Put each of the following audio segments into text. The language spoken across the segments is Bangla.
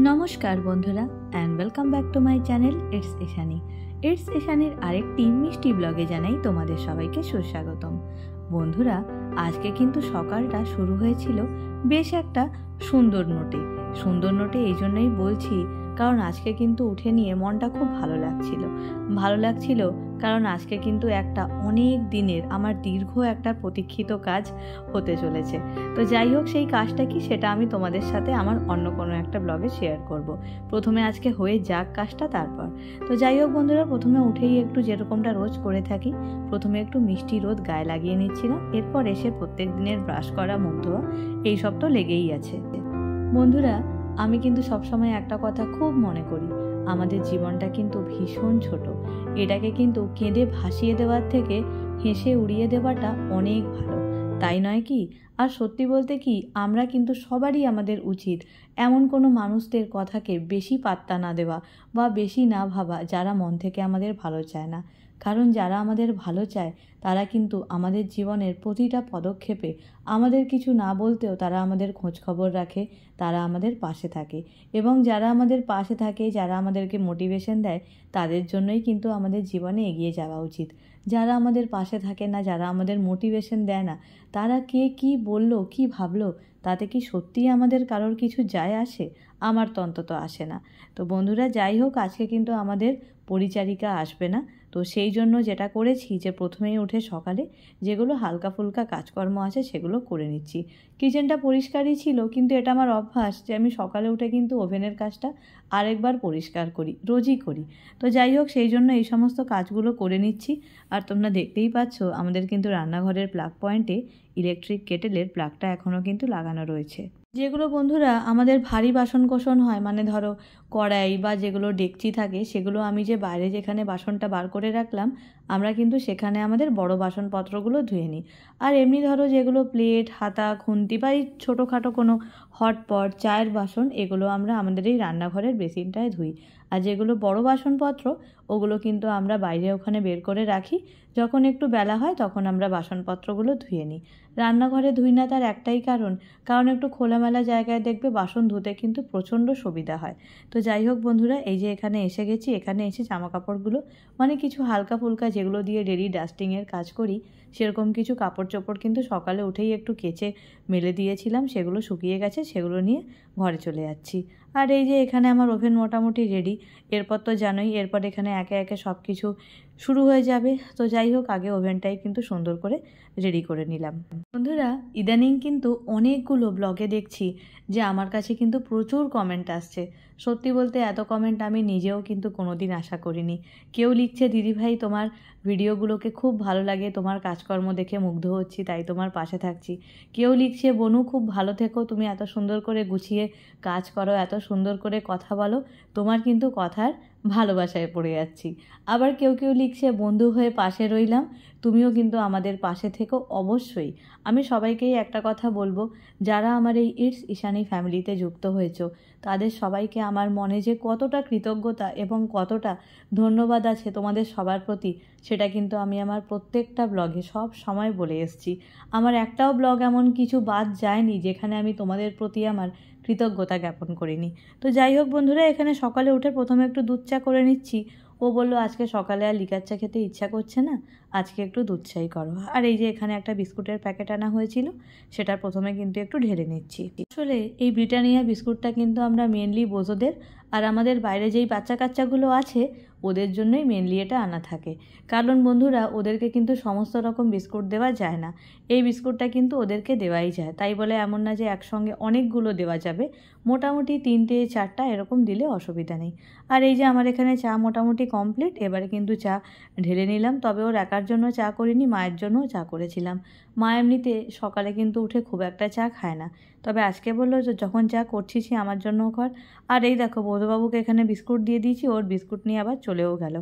নমস্কার বন্ধুরা and welcome back to my channel it's Ishani. It's ইশানির আরেকটি মিষ্টি ব্লগে জানাই তোমাদের সবাইকে সুস্বাগতম। বন্ধুরা, আজকে কিন্তু সকালটা শুরু হয়েছিল বেশ একটা সুন্দর নোটে এই জন্যই বলছি কারণ আজকে কিন্তু উঠে নিয়ে মনটা খুব ভালো লাগছিল কারণ আজকে কিন্তু একটা অনেক দিনের আমার দীর্ঘ একটা প্রতীক্ষিত কাজ হতে চলেছে। তো যাই হোক, সেই কাজটা কি সেটা আমি তোমাদের সাথে আমার অন্য কোনো একটা ব্লগে শেয়ার করব। প্রথমে আজকে হয়ে যাক কাজটা, তারপর তো যাই হোক বন্ধুরা, প্রথমে উঠেই একটু যেরকমটা রোজ করে থাকি, প্রথমে একটু মিষ্টি রোদ গায়ে লাগিয়ে নিচ্ছিলাম। এরপর এসে প্রত্যেক দিনের ব্রাশ করা, মুখ ধোয়া, এইসব তো লেগেই আছে। বন্ধুরা, আমি কিন্তু সবসময় একটা কথা খুব মনে করি, আমাদের জীবনটা কিন্তু ভীষণ ছোট। এটাকে কিন্তু কেঁদে ভাসিয়ে দেওয়ার থেকে হেসে উড়িয়ে দেওয়াটা অনেক ভালো, তাই নয় কি? আর সত্যি বলতে কি, আমরা কিন্তু সবারই আমাদের উচিত এমন কোনো মানুষদের কথাকে বেশি পাত্তা না দেওয়া বা বেশি না ভাবা যারা মন থেকে আমাদের ভালো চায় না। কারণ যারা আমাদের ভালো চায় তারা কিন্তু আমাদের জীবনের প্রতিটা পদক্ষেপে আমাদের কিছু না বলতেও তারা আমাদের খোঁজ খবর রাখে, তারা আমাদের পাশে থাকে। এবং যারা আমাদের পাশে থাকে, যারা আমাদেরকে মোটিভেশন দেয়, তাদের জন্যই কিন্তু আমাদের জীবনে এগিয়ে যাওয়া উচিত। যারা আমাদের পাশে থাকে না, যারা আমাদের মোটিভেশন দেয় না, তারা কে কী বললো, কী ভাবলো, তাতে কি সত্যিই আমাদের কারোর কিছু যায় আসে? আমার তো অন্তত আসে না। তো বন্ধুরা, যাই হোক, আজকে কিন্তু আমাদের পরিচারিকা আসবে না। তো সেই জন্য যেটা করেছি যে প্রথমেই উঠে সকালে যেগুলো হালকা ফুলকা কাজকর্ম আছে সেগুলো করে নিচ্ছি। কিচেনটা পরিষ্কারই ছিল, কিন্তু এটা আমার অভ্যাস যে আমি সকালে উঠে কিন্তু ওভেনের কাজটা আরেকবার পরিষ্কার করি, রোজই করি। তো যাই হোক, সেই জন্য এই সমস্ত কাজগুলো করে নিচ্ছি। আর তোমরা দেখতেই পাচ্ছ আমাদের কিন্তু রান্নাঘরের প্লাগ পয়েন্টে ইলেকট্রিক কেটেলের প্লাগটা এখনও কিন্তু লাগানো রয়েছে। যেগুলো বন্ধুরা আমাদের ভারী বাসনকোসন হয়, মানে ধরো কড়াই বা যেগুলো ডেকচি থাকে, সেগুলো আমি যে বাইরে যেখানে বাসনটা বার করে রাখলাম, আমরা কিন্তু সেখানে আমাদের বড় বাসনপত্রগুলো ধুয়ে নিই। আর এমনি ধরো যেগুলো প্লেট, হাতা, খুন্তি বা এই ছোটোখাটো কোনো হটপট, চায়ের বাসন, এগুলো আমরা আমাদের এই রান্নাঘরের বেসিনটায় ধুই। আর যেগুলো বড় বাসনপত্র, ওগুলো কিন্তু আমরা বাইরে ওখানে বের করে রাখি। যখন একটু বেলা হয় তখন আমরা বাসনপত্রগুলো ধুয়ে নিই। রান্নাঘরে ধুই না তার একটাই কারণ একটু খোলামেলা জায়গায় দেখবে বাসন ধুতে কিন্তু প্রচণ্ড সুবিধা হয়। তো যাই হোক বন্ধুরা, এই যে এখানে এসে গেছি, এখানে এসে জামা কাপড়গুলো মানে কিছু হালকা ফুলকা যেগুলো দিয়ে ডেলি ডাস্টিংয়ের কাজ করি, সেরকম কিছু কাপড় চোপড় কিন্তু সকালে উঠেই একটু কেচে মেলে দিয়েছিলাম, সেগুলো শুকিয়ে গেছে, সেগুলো নিয়ে ঘরে চলে যাচ্ছি। আর এই যে এখানে আমার ওভেন মোটামুটি রেডি। এরপর তো জানোই, এরপর এখানে একে একে সব কিছু শুরু হয়ে যাবে। তো যাই হোক, আগে ওভেনটাই কিন্তু সুন্দর করে রেডি করে নিলাম। বন্ধুরা, ইদানিং কিন্তু অনেকগুলো ব্লগে দেখছি যে আমার কাছে কিন্তু প্রচুর কমেন্ট আসছে। সত্যি বলতে এত কমেন্ট আমি নিজেও কিন্তু কোনোদিন আশা করিনি। কেউ লিখছে, দিদিভাই তোমার ভিডিওগুলোকে খুব ভালো লাগে, তোমার কাজকর্ম দেখে মুগ্ধ হচ্ছি, তাই তোমার পাশে থাকছি। কেউ লিখছে, বনু খুব ভালো থেকো, তুমি এত সুন্দর করে গুছিয়ে কাজ করো, এত সুন্দর করে কথা বলো, তোমার কিন্তু কথার ভালোবাসায় পড়ে যাচ্ছি। আবার কেউ লিখছে, বন্ধু হয়ে পাশে রইলাম, তুমিও কিন্তু আমাদের পাশে থেকো অবশ্যই। আমি সবাইকেই একটা কথা বলবো, যারা আমার এই ইটস ইশানি ফ্যামিলিতে যুক্ত হয়েছো, তাদের সবাইকে আমার মনে যে কতটা কৃতজ্ঞতা এবং কতটা ধন্যবাদ আছে তোমাদের সবার প্রতি, সেটা কিন্তু আমি আমার প্রত্যেকটা ব্লগে সব সময় বলে এসেছি। আমার একটাও ব্লগ এমন কিছু বাদ যায়নি যেখানে আমি তোমাদের প্রতি আমার কৃতজ্ঞতা জ্ঞাপন করিনি। তো যাই হোক বন্ধুরা, এখানে সকালে উঠে প্রথমে একটু দুধ চা করে নিচ্ছি। ও বললো আজকে সকালে আর লিকার চা খেতে ইচ্ছা করছে না, আজকে একটু দুধ চাই করো। আর এই যে এখানে একটা বিস্কুটের প্যাকেট আনা হয়েছিল, সেটা প্রথমে কিন্তু একটু ঢেলে নিচ্ছি। আসলে এই ব্রিটানিয়া বিস্কুটটা কিন্তু আমরা মেনলি বোঝোদের আর আমাদের বাইরে যেই বাচ্চা কাচ্চাগুলো আছে ওদের জন্যই মেনলি এটা আনা থাকে। কারণ বন্ধুরা, ওদেরকে কিন্তু সমস্ত রকম বিস্কুট দেওয়া যায় না, এই বিস্কুটটা কিন্তু ওদেরকে দেওয়াই যায়। তাই বলে এমন না যে একসঙ্গে অনেকগুলো দেওয়া যাবে, মোটামুটি 3টে 4টা এরকম দিলে অসুবিধা নেই। আর এই যে আমার এখানে চা মোটামুটি কমপ্লিট, এবারে কিন্তু চা ঢেলে নিলাম। তবে ওর একার জন্য চা করিনি, মায়ের জন্যও চা করেছিলাম। মা এমনিতে সকালে কিন্তু উঠে খুব একটা চা খায় না, তবে আজকে বললো যে যখন চা করছিস আমার জন্যও কর। আর এই দেখো, বৌদ্ধবাবুকে এখানে বিস্কুট দিয়ে দিয়েছি, ওর বিস্কুট নিয়ে আবার চলেও গেল।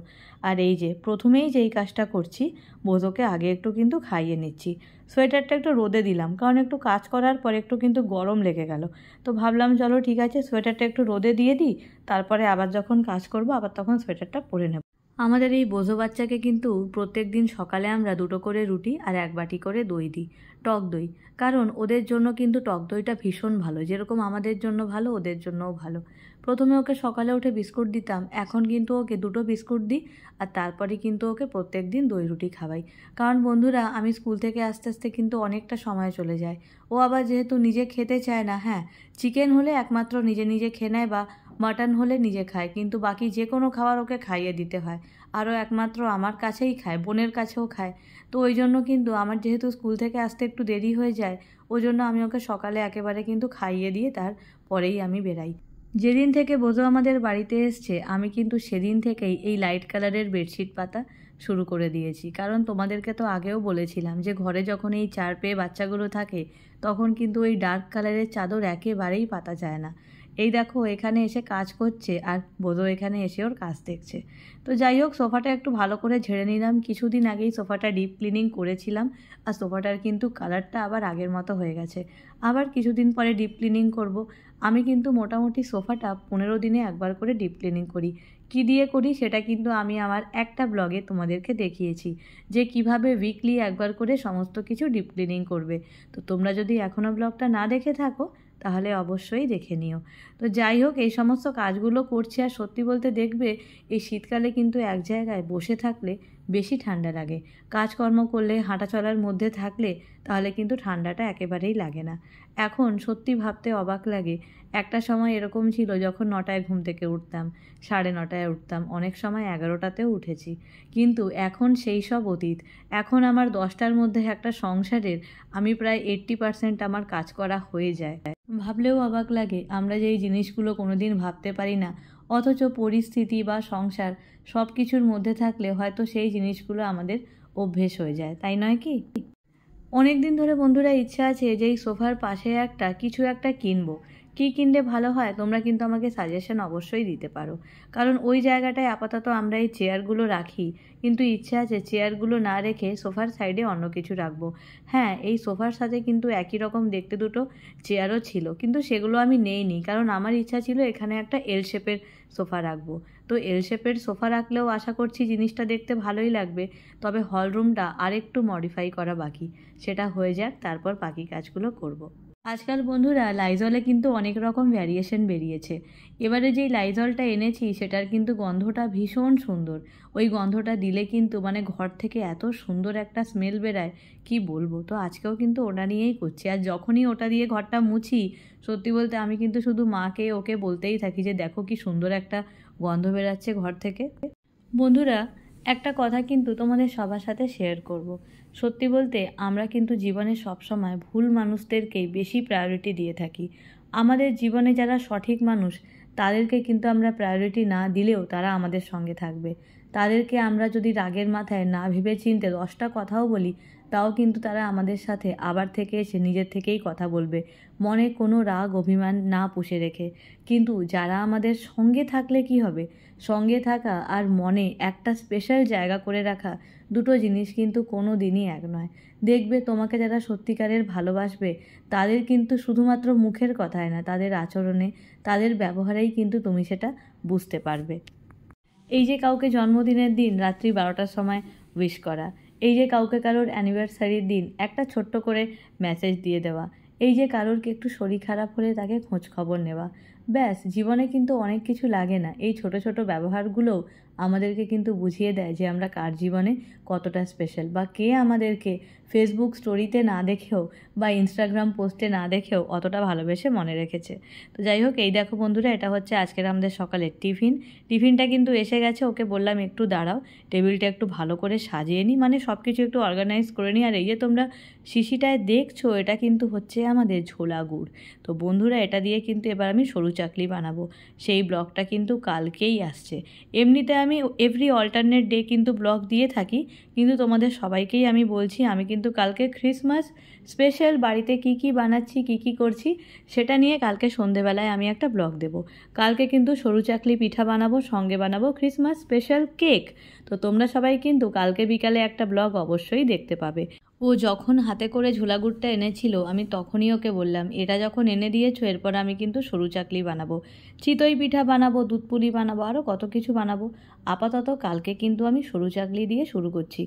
আর এই যে প্রথমেই যেই কাজটা করছি, বৌদ্ধকে আগে একটু কিন্তু খাইয়ে নিচ্ছি। সোয়েটারটা একটু রোদে দিলাম, কারণ একটু কাজ করার পর একটু কিন্তু গরম লেগে গেল। তো ভাবলাম চলো ঠিক আছে, সোয়েটারটা একটু রোদে দিয়ে দিই, তারপরে আবার যখন কাজ করব আবার তখন সোয়েটারটা পরে নেব। আমাদের এই বোঝো বাচ্চাকে কিন্তু প্রত্যেক দিন সকালে আমরা 2টো করে রুটি আর 1 বাটি করে দই দিই, টক দই। কারণ ওদের জন্য কিন্তু টক দইটা ভীষণ ভালো, যেরকম আমাদের জন্য ভালো ওদের জন্যও ভালো। প্রথমে ওকে সকালে উঠে বিস্কুট দিতাম, এখন কিন্তু ওকে 2টো বিস্কুট দিই আর তারপরে কিন্তু ওকে প্রত্যেক দিন দই রুটি খাওয়াই। কারণ বন্ধুরা, আমি স্কুল থেকে আস্তে আস্তে কিন্তু অনেকটা সময় চলে যায়। ও আবার যেহেতু নিজে খেতে চায় না, হ্যাঁ চিকেন হলে একমাত্র নিজে নিজে খেয়ে নেয় বা মাটন হলে নিজে খায়, কিন্তু বাকি যে কোনো খাবার ওকে খাইয়ে দিতে হয়। আরও একমাত্র আমার কাছেই খায়, বোনের কাছেও খায়। তো ওই জন্য কিন্তু আমার যেহেতু স্কুল থেকে আসতে একটু দেরি হয়ে যায়, ওই জন্য আমি ওকে সকালে একেবারে কিন্তু খাইয়ে দিয়ে তারপরেই আমি বেরাই। যেদিন থেকে বোঝো আমাদের বাড়িতে এসছে, আমি কিন্তু সেদিন থেকেই এই লাইট কালারের বেডশিট পাতা শুরু করে দিয়েছি। কারণ তোমাদেরকে তো আগেও বলেছিলাম যে ঘরে যখন এই 4 পেয়ে বাচ্চাগুলো থাকে, তখন কিন্তু ওই ডার্ক কালারের চাদর একেবারেই পাতা যায় না। এই দেখো এখানে এসে কাজ করছে আর বোধো এখানে এসে ওর কাজ দেখছে। তো যাই হোক, সোফাটা একটু ভালো করে ঝেড়ে নিলাম। কিছুদিন আগেই সোফাটা ডিপ ক্লিনিং করেছিলাম আর সোফাটার কিন্তু কালারটা আবার আগের মতো হয়ে গেছে। আবার কিছুদিন পরে ডিপ ক্লিনিং করব। আমি কিন্তু মোটামুটি সোফাটা 15 দিনে একবার করে ডিপ ক্লিনিং করি। কি দিয়ে করি সেটা কিন্তু আমি আমার একটা ব্লগে তোমাদেরকে দেখিয়েছি যে কিভাবে উইকলি একবার করে সমস্ত কিছু ডিপ ক্লিনিং করবে। তো তোমরা যদি এখনও ব্লগটা না দেখে থাকো তাহলে অবশ্যই দেখে নিও। তো যাই হোক, এই সমস্ত কাজগুলো করছি আর সত্যি বলতে দেখবে এই শীতকালে কিন্তু এক জায়গায় বসে থাকলে বেশি ঠান্ডা লাগে। কাজকর্ম করলে হাঁটা চলার মধ্যে থাকলে তাহলে কিন্তু ঠান্ডাটা একেবারেই লাগে না। এখন সত্যি ভাবতে অবাক লাগে, একটা সময় এরকম ছিল যখন 9টায় ঘুম থেকে উঠতাম, 9:30টায় উঠতাম, অনেক সময় 11টাতেও উঠেছি। কিন্তু এখন সেই সব অতীত। এখন আমার 10টার মধ্যে একটা সংসারের আমি প্রায় 80% আমার কাজ করা হয়ে যায়। ভাবলেও অবাক লাগে, আমরা যে এই জিনিসগুলো কোনোদিন ভাবতে পারি না, অথচ পরিস্থিতি বা সংসার সব কিছুর মধ্যে থাকলে হয়তো সেই জিনিসগুলো আমাদের অভ্যেস হয়ে যায়, তাই নয় কি? অনেক দিন ধরে বন্ধুরা ইচ্ছা আছে যে এই সোফার পাশে কিছু একটা কিনবো। কী কিনলে ভালো হয় তোমরা কিন্তু আমাকে সাজেশন অবশ্যই দিতে পারো। কারণ ওই জায়গাটায় আপাতত আমরা এই চেয়ারগুলো রাখি, কিন্তু ইচ্ছে আছে চেয়ারগুলো না রেখে সোফার সাইডে অন্য কিছু রাখবো। হ্যাঁ, এই সোফার সাথে কিন্তু একই রকম দেখতে 2টো চেয়ারও ছিল, কিন্তু সেগুলো আমি নেইনি। কারণ আমার ইচ্ছা ছিল এখানে একটা এল শেপের সোফা রাখবো। তো এল শেপের সোফা রাখলেও আশা করছি জিনিসটা দেখতে ভালোই লাগবে। তবে হল রুমটা আরেকটু মডিফাই করা বাকি, সেটা হয়ে যাক, তারপর বাকি কাজগুলো করব। আজকাল বন্ধুরা লাইজলে কিন্তু অনেক রকম ভ্যারিয়েশন বেরিয়েছে। এবারে যেই লাইজলটা এনেছি সেটার কিন্তু গন্ধটা ভীষণ সুন্দর। ওই গন্ধটা দিলে কিন্তু মানে ঘর থেকে এত সুন্দর একটা স্মেল বেরায়, কি বলবো। তো আজকেও কিন্তু ওটা নিয়েই করছি। আর যখনই ওটা দিয়ে ঘরটা মুছি, সত্যি বলতে আমি কিন্তু শুধু মাকে ওকে বলতেই থাকি যে দেখো কি সুন্দর একটা গন্ধ বেরাচ্ছে ঘর থেকে। বন্ধুরা, একটা কথা কিন্তু তোমাদের সবার সাথে শেয়ার করব। সত্যি বলতে আমরা কিন্তু জীবনে সবসময় ভুল মানুষদেরকেই বেশি প্রায়োরিটি দিয়ে থাকি। আমাদের জীবনে যারা সঠিক মানুষ তাদেরকে কিন্তু আমরা প্রায়োরিটি না দিলেও তারা আমাদের সঙ্গে থাকবে। তাদেরকে আমরা যদি রাগের মাথায় না ভেবে চিনতে 10টা কথাও বলি, তাও কিন্তু তারা আমাদের সাথে আবার থেকে এসে নিজের থেকেই কথা বলবে, মনে কোনো রাগ অভিমান না পুষে রেখে। কিন্তু যারা আমাদের সঙ্গে থাকলে কি হবে, সঙ্গে থাকা আর মনে একটা স্পেশাল জায়গা করে রাখা 2টো জিনিস কিন্তু কোনো দিনই এক নয়। দেখবে তোমাকে যারা সত্যিকারের ভালোবাসবে তাদের কিন্তু শুধুমাত্র মুখের কথায় না, তাদের আচরণে, তাদের ব্যবহারেই কিন্তু তুমি সেটা বুঝতে পারবে। এই যে কাউকে জন্মদিনের দিন রাত্রি 12টার সময় উইশ করা, এই যে কাউকে কারোর অ্যানিভার্সারির দিন একটা ছোট্ট করে মেসেজ দিয়ে দেওয়া, এই যে কারোর একটু শরীর খারাপ হলে তাকে খোঁজ খবর নেওয়া, ব্যাস। জীবনে কিন্তু অনেক কিছু লাগে না, এই ছোট ছোট ব্যবহারগুলোও আমাদেরকে কিন্তু বুঝিয়ে দেয় যে আমরা কার জীবনে কতটা স্পেশাল, বা কে আমাদেরকে ফেসবুক স্টোরিতে না দেখেও বা ইনস্টাগ্রাম পোস্টে না দেখেও অতটা ভালোবেসে মনে রেখেছে। তো যাই হোক, এই দেখো বন্ধুরা, এটা হচ্ছে আজকের আমাদের সকালের টিফিনটা কিন্তু এসে গেছে। ওকে বললাম একটু দাঁড়াও, টেবিলটা একটু ভালো করে সাজিয়ে নিই, মানে সব কিছু একটু অর্গানাইজ করে নিই। আর এই যে তোমরা শিশিটায় দেখছো, এটা কিন্তু হচ্ছে আমাদের ঝোলা গুড়। তো বন্ধুরা, এটা দিয়ে কিন্তু এবার আমি সরু চাকলি বানাবো। সেই ব্লগটা কিন্তু কালকেই আসছে। এমনিতে আমি এভরি অল্টারনেট ডে কিন্তু ব্লগ দিয়ে থাকি, কিন্তু তোমাদের সবাইকেই আমি বলছি আমি কিন্তু কালকে ক্রিসমাস স্পেশাল বাড়িতে কি কি বানাচ্ছি, কি কি করছি সেটা নিয়ে কালকে সন্ধেবেলায় আমি একটা ব্লগ দেব। কালকে কিন্তু সরু চাকলি পিঠা বানাবো, সঙ্গে বানাবো ক্রিসমাস স্পেশাল কেক। তো তোমরা সবাই কিন্তু কালকে বিকালে একটা ব্লগ অবশ্যই দেখতে পাবে। ও যখন হাতে করে ঝোলা গুড়টা এনেছিল আমি তখনই ওকে বললাম, এটা যখন এনে দিয়েছো এরপর আমি কিন্তু সরু চাকলি বানাবো, চিতই পিঠা বানাবো, দুধ পুলি বানাবো, আরও কত কিছু বানাবো। আপাতত কালকে কিন্তু আমি সরু চাকলি দিয়ে শুরু করছি।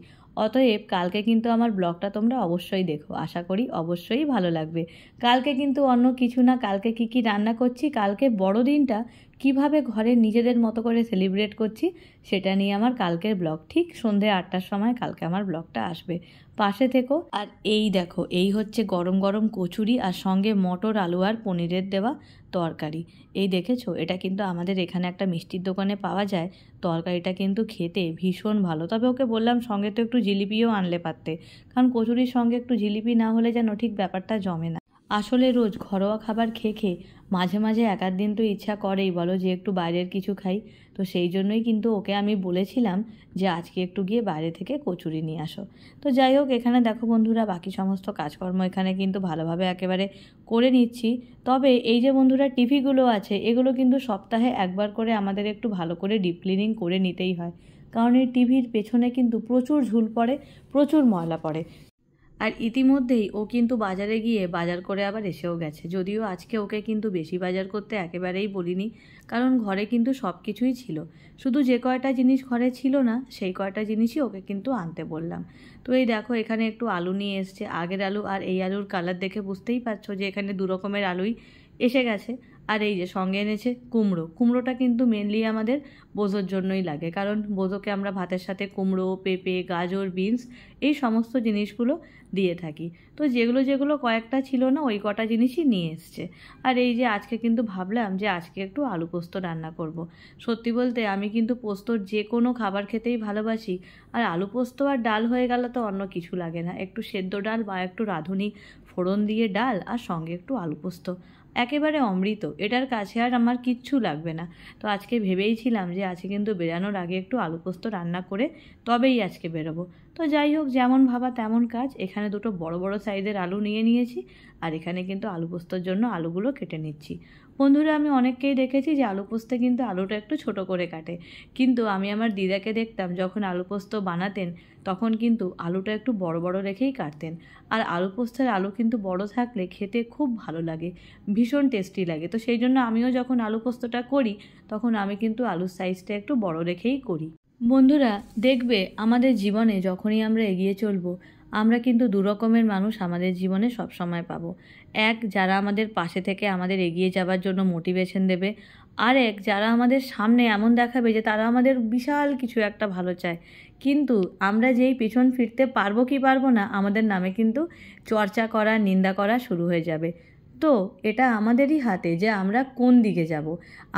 অতএব কালকে কিন্তু আমার ব্লগটা তোমরা অবশ্যই দেখো, আশা করি অবশ্যই ভালো লাগবে। কালকে কিন্তু অন্য কিছু না, কালকে কি কি রান্না করছি, কালকে বড়দিনটা কিভাবে ঘরে নিজেদের মতো করে সেলিব্রেট করছি সেটা নিয়ে আমার কালকের ব্লগ ঠিক সন্ধ্যে 8টার সময় কালকে আমার ব্লগটা আসবে, পাশে থেকো। আর এই দেখো, এই হচ্ছে গরম গরম কচুরি আর সঙ্গে মটর আলু আর পনিরের দেওয়া তরকারি। এই দেখেছো, এটা কিন্তু আমাদের এখানে একটা মিষ্টির দোকানে পাওয়া যায়। তরকারিটা কিন্তু খেতে ভীষণ ভালো, তবে ওকে বললাম সঙ্গে তো একটু জিলিপিও আনলে পারতে, কারণ কচুরির সঙ্গে একটু জিলিপি না হলে যেন ঠিক ব্যাপারটা জমে না। আসলে রোজ ঘরোয়া খাবার খেয়ে খেয়ে মাঝে মাঝে এক আধ দিন তো ইচ্ছা করেই বলো যে একটু বাইরের কিছু খাই। তো সেই জন্যই কিন্তু ওকে আমি বলেছিলাম যে আজকে একটু গিয়ে বাইরে থেকে কচুরি নিয়ে আসো। তো যাই হোক, এখানে দেখো বন্ধুরা বাকি সমস্ত কাজকর্ম এখানে কিন্তু ভালোভাবে একেবারে করে নিচ্ছি। তবে এই যে বন্ধুরা টিভিগুলো আছে, এগুলো কিন্তু সপ্তাহে একবার করে আমাদের একটু ভালো করে ডিপ ক্লিনিং করে নিতেই হয়, কারণ এই টিভির পেছনে কিন্তু প্রচুর ঝুল পড়ে, প্রচুর ময়লা পড়ে। আর ইতিমধ্যেই ও কিন্তু বাজারে গিয়ে বাজার করে আবার এসেও গেছে, যদিও আজকে ওকে কিন্তু বেশি বাজার করতে একেবারেই বলিনি, কারণ ঘরে কিন্তু সব কিছুই ছিল, শুধু যে কয়টা জিনিস ঘরে ছিল না সেই কয়টা জিনিসই ওকে কিন্তু আনতে বললাম। তো এই দেখো, এখানে একটু আলু নিয়ে এসছে, আগের আলু আর এই আলুর কালার দেখে বুঝতেই পারছো যে এখানে দু রকমের আলুই এসে গেছে। আর এই যে সঙ্গে এনেছে কুমড়ো, কুমড়োটা কিন্তু মেনলি আমাদের বোজোর জন্যই লাগে, কারণ বোজোকে আমরা ভাতের সাথে কুমড়ো, পেঁপে, গাজর, বিনস এই সমস্ত জিনিসগুলো দিয়ে থাকি। তো যেগুলো যেগুলো কয়েকটা ছিল না ওই কটা জিনিসই নিয়ে এসছে। আর এই যে আজকে কিন্তু ভাবলাম যে আজকে একটু আলু পোস্ত রান্না করব। সত্যি বলতে আমি কিন্তু পোস্তর যে কোনো খাবার খেতেই ভালোবাসি, আর আলু পোস্ত আর ডাল হয়ে গেলে তো অন্য কিছু লাগে না, একটু সেদ্ধ ডাল বা একটু রাঁধুনি ফোড়ন দিয়ে ডাল আর সঙ্গে একটু আলু পোস্ত, একেবারে অমৃত। এটার কাছে আর আমার কিচ্ছু লাগবে না। তো আজকে ভেবেইছিলাম যে আজকে কিন্তু বেরানোর আগে একটু আলু পোস্ত রান্না করে তবেই আজকে বেরোবো। তো যাই হোক, যেমন ভাবা তেমন কাজ। এখানে দুটো বড় বড় সাইজের আলু নিয়ে নিয়েছি, আর এখানে কিন্তু আলু পোস্তর জন্য আলুগুলো কেটে নিচ্ছি। বন্ধুরা আমি অনেককেই দেখেছি যে আলু পোস্তে কিন্তু আলুটা একটু ছোট করে কাটে, কিন্তু আমি আমার দিদাকে দেখতাম যখন আলু পোস্ত বানাতেন তখন কিন্তু আলুটা একটু বড় বড় রেখেই কাটতেন। আর আলু পোস্তের আলু কিন্তু বড় থাকলে খেতে খুব ভালো লাগে, ভীষণ টেস্টি লাগে। তো সেই জন্য আমিও যখন আলু পোস্তটা করি তখন আমি কিন্তু আলুর সাইজটা একটু বড় রেখেই করি। বন্ধুরা দেখবে আমাদের জীবনে যখনই আমরা এগিয়ে চলবো আমরা কিন্তু দু রকমের মানুষ আমাদের জীবনে সব সময় পাবো। এক, যারা আমাদের পাশে থেকে আমাদের এগিয়ে যাওয়ার জন্য মোটিভেশন দেবে, আর এক যারা আমাদের সামনে এমন দেখাবে যে তারা আমাদের বিশাল কিছু একটা ভালো চায়, কিন্তু আমরা যেই পেছন ফিরতে পারবো কি পারবো না আমাদের নামে কিন্তু চর্চা করা, নিন্দা করা শুরু হয়ে যাবে। তো এটা আমাদেরই হাতে যে আমরা কোন দিকে যাব।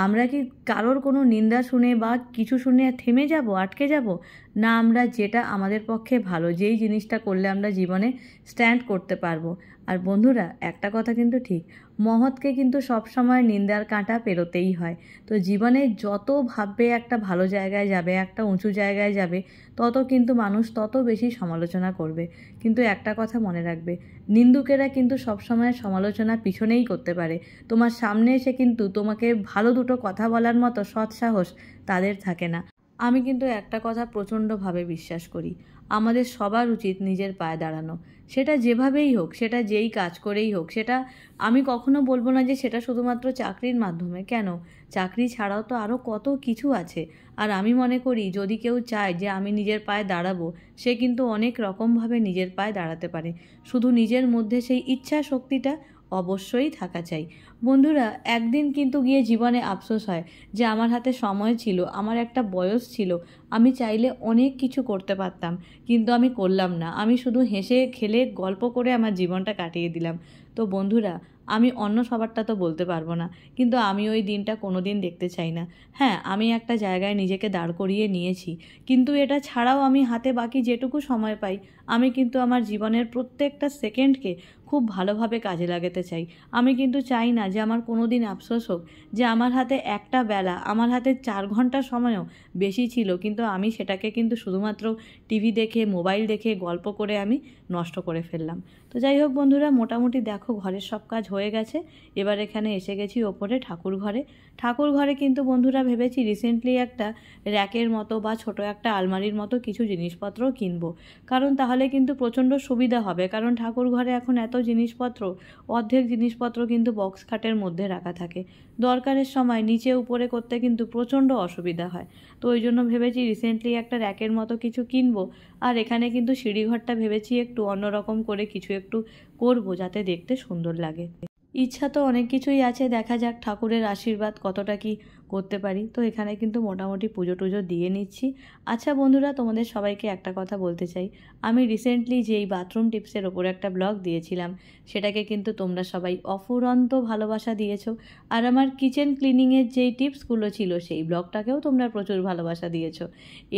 আমরা কি কারোর কোনো নিন্দা শুনে বা কিছু শুনে থেমে যাব, আটকে যাব, না আমরা যেটা আমাদের পক্ষে ভালো, যেই জিনিসটা করলে আমরা জীবনে স্ট্যান্ড করতে পারবো। আর বন্ধুরা একটা কথা কিন্তু ঠিক, মহৎকে কিন্তু সবসময় নিন্দার কাঁটা পেরোতেই হয়। তো জীবনে যত ভাববে একটা ভালো জায়গায় যাবে, একটা উঁচু জায়গায় যাবে, তত কিন্তু মানুষ তত বেশি সমালোচনা করবে। কিন্তু একটা কথা মনে রাখবে, নিন্দুকেরা কিন্তু সবসময় সমালোচনা পিছনেই করতে পারে, তোমার সামনে এসে কিন্তু তোমাকে ভালো দুটো কথা বলার মতো সৎ সাহস তাদের থাকে না। আমি কিন্তু একটা কথা প্রচণ্ডভাবে বিশ্বাস করি, আমাদের সবার উচিত নিজের পায়ে দাঁড়ানো, সেটা যেভাবেই হোক, সেটা যেই কাজ করেই হোক। সেটা আমি কখনো বলবো না যে সেটা শুধুমাত্র চাকরির মাধ্যমে, কেন, চাকরি ছাড়াও তো আরও কত কিছু আছে। আর আমি মনে করি যদি কেউ চায় যে আমি নিজের পায়ে দাঁড়াবো, সে কিন্তু অনেক রকমভাবে নিজের পায়ে দাঁড়াতে পারে, শুধু নিজের মধ্যে সেই ইচ্ছা শক্তিটা অবশ্যই থাকা চাই। বন্ধুরা একদিন কিন্তু গিয়ে জীবনে আফসোস হয় যে আমার হাতে সময় ছিল, আমার একটা বয়স ছিল, আমি চাইলে অনেক কিছু করতে পারতাম, কিন্তু আমি করলাম না, আমি শুধু হেসে খেলে গল্প করে আমার জীবনটা কাটিয়ে দিলাম। তো বন্ধুরা আমি অন্য সবারটা তো বলতে পারবো না, কিন্তু আমি ওই দিনটা কোনো দিন দেখতে চাই না। হ্যাঁ, আমি একটা জায়গায় নিজেকে দাঁড় করিয়ে নিয়েছি, কিন্তু এটা ছাড়াও আমি হাতে বাকি যেটুকু সময় পাই আমি কিন্তু আমার জীবনের প্রত্যেকটা সেকেন্ডকে খুব ভালোভাবে কাজে লাগাতে চাই। আমি কিন্তু চাই না যে আমার কোনো দিন আফসোস হোক যে আমার হাতে একটা বেলা, আমার হাতে 4 ঘন্টা সময়ও বেশি ছিল, কিন্তু আমি সেটাকে কিন্তু শুধুমাত্র টিভি দেখে, মোবাইল দেখে, গল্প করে আমি নষ্ট করে ফেললাম। তো যাই হোক বন্ধুরা, মোটামুটি দেখো ঘরের সব কাজ হয়ে গেছে। এবার এখানে এসে গেছি ওপরে ঠাকুর ঘরে। ঠাকুর ঘরে কিন্তু বন্ধুরা ভেবেছি রিসেন্টলি একটা র্যাকের মতো বা ছোট একটা আলমারির মতো কিছু জিনিসপত্র কিনবো, কারণ তাহলে তাহলে কিন্তু প্রচণ্ড সুবিধা হবে, কারণ ঠাকুর ঘরে এখন এত জিনিসপত্র, অর্ধেক জিনিসপত্র কিন্তু বক্স খাটের মধ্যে রাখা থাকে। দরকারের সময় নিচে উপরে করতে কিন্তু প্রচণ্ড অসুবিধা হয়। তো ওই জন্য ভেবেছি রিসেন্টলি একটা র্যাকের মতো কিছু কিনবো। আর এখানে কিন্তু সিঁড়িঘরটা ভেবেছি একটু অন্যরকম করে কিছু একটু করবো, যাতে দেখতে সুন্দর লাগে। ইচ্ছা তো অনেক কিছুই আছে, দেখা যাক ঠাকুরের আশীর্বাদ কতটা কি করতে পারি। তো এখানে কিন্তু মোটামুটি পুজো টুজো দিয়ে নিচ্ছি। আচ্ছা বন্ধুরা, তোমাদের সবাইকে একটা কথা বলতে চাই, আমি রিসেন্টলি যেই বাথরুম টিপসের ওপর একটা ব্লগ দিয়েছিলাম, সেটাকে কিন্তু তোমরা সবাই অফুরন্ত ভালোবাসা দিয়েছো। আর আমার কিচেন ক্লিনিংয়ের যেই টিপসগুলো ছিল সেই ব্লগটাকেও তোমরা প্রচুর ভালোবাসা দিয়েছো।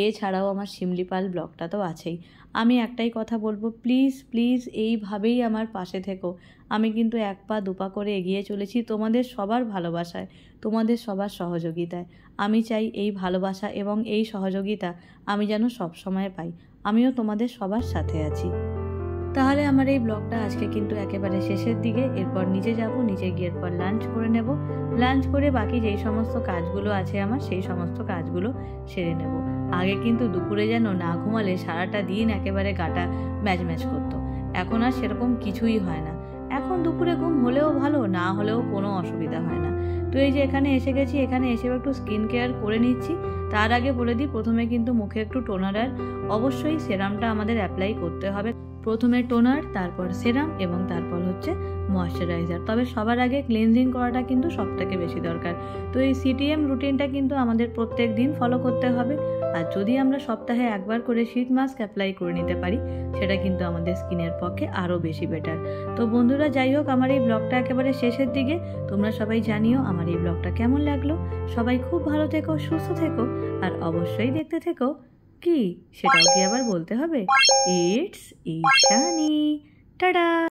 এছাড়াও আমার শিমলিপাল ব্লগটা তো আছেই। আমি একটাই কথা বলবো, প্লিজ প্লিজ এইভাবেই আমার পাশে থেকো। আমি কিন্তু এক পা দুপা করে এগিয়ে চলেছি তোমাদের সবার ভালোবাসায়, তোমাদের সবার সহযোগিতায়। আমি চাই এই ভালোবাসা এবং এই সহযোগিতা আমি যেন সব সময় পাই। আমিও তোমাদের সবার সাথে আছি। তাহলে আমার এই ব্লগটা আজকে কিন্তু একেবারে শেষের দিকে। এরপর নিচে যাব, নিচে গিয়ে এরপর লাঞ্চ করে নেব। লাঞ্চ করে বাকি যেই সমস্ত কাজগুলো আছে আমার, সেই সমস্ত কাজগুলো সেরে নেব। আগে কিন্তু দুপুরে যেন না ঘুমালে সারাটা দিন একেবারে গাটা ম্যাচ ম্যাচ করতো। এখন আর সেরকম কিছুই হয় না। এখন দুপুরে ঘুম হলেও ভালো, না হলেও কোনো অসুবিধা হয় না। তো এই যে এখানে এসে গেছি, এখানে এসে একটু স্কিন কেয়ার করে নিচ্ছি। তার আগে বলে দিই, প্রথমে কিন্তু মুখে একটু টোনার আর অবশ্যই সেরামটা আমাদের অ্যাপ্লাই করতে হবে। প্রথমে টোনার, তারপর সেরাম এবং তারপর হচ্ছে ময়শ্চারাইজার। তবে সবার আগে ক্লিনজিং করাটা কিন্তু সবথেকে বেশি দরকার। তো এই সিটিএম রুটিনটা কিন্তু আমাদের প্রত্যেক দিন ফলো করতে হবে। আর যদি আমরা সপ্তাহে একবার করে শীট মাস্ক অ্যাপ্লাই করে নিতে পারি, সেটা কিন্তু আমাদের স্কিনের পক্ষে আরও বেশি বেটার। তো বন্ধুরা, যাই হোক, আমার এই ব্লগটা একেবারে শেষের দিকে। তোমরা সবাই জানিও আমার এই ব্লগটা কেমন লাগলো। সবাই খুব ভালো থেকো, সুস্থ থেকো, আর অবশ্যই দেখতে থেকো। কি সেটাও কি আবার বলতে হবে? ইটস ঈশানী। টাটা।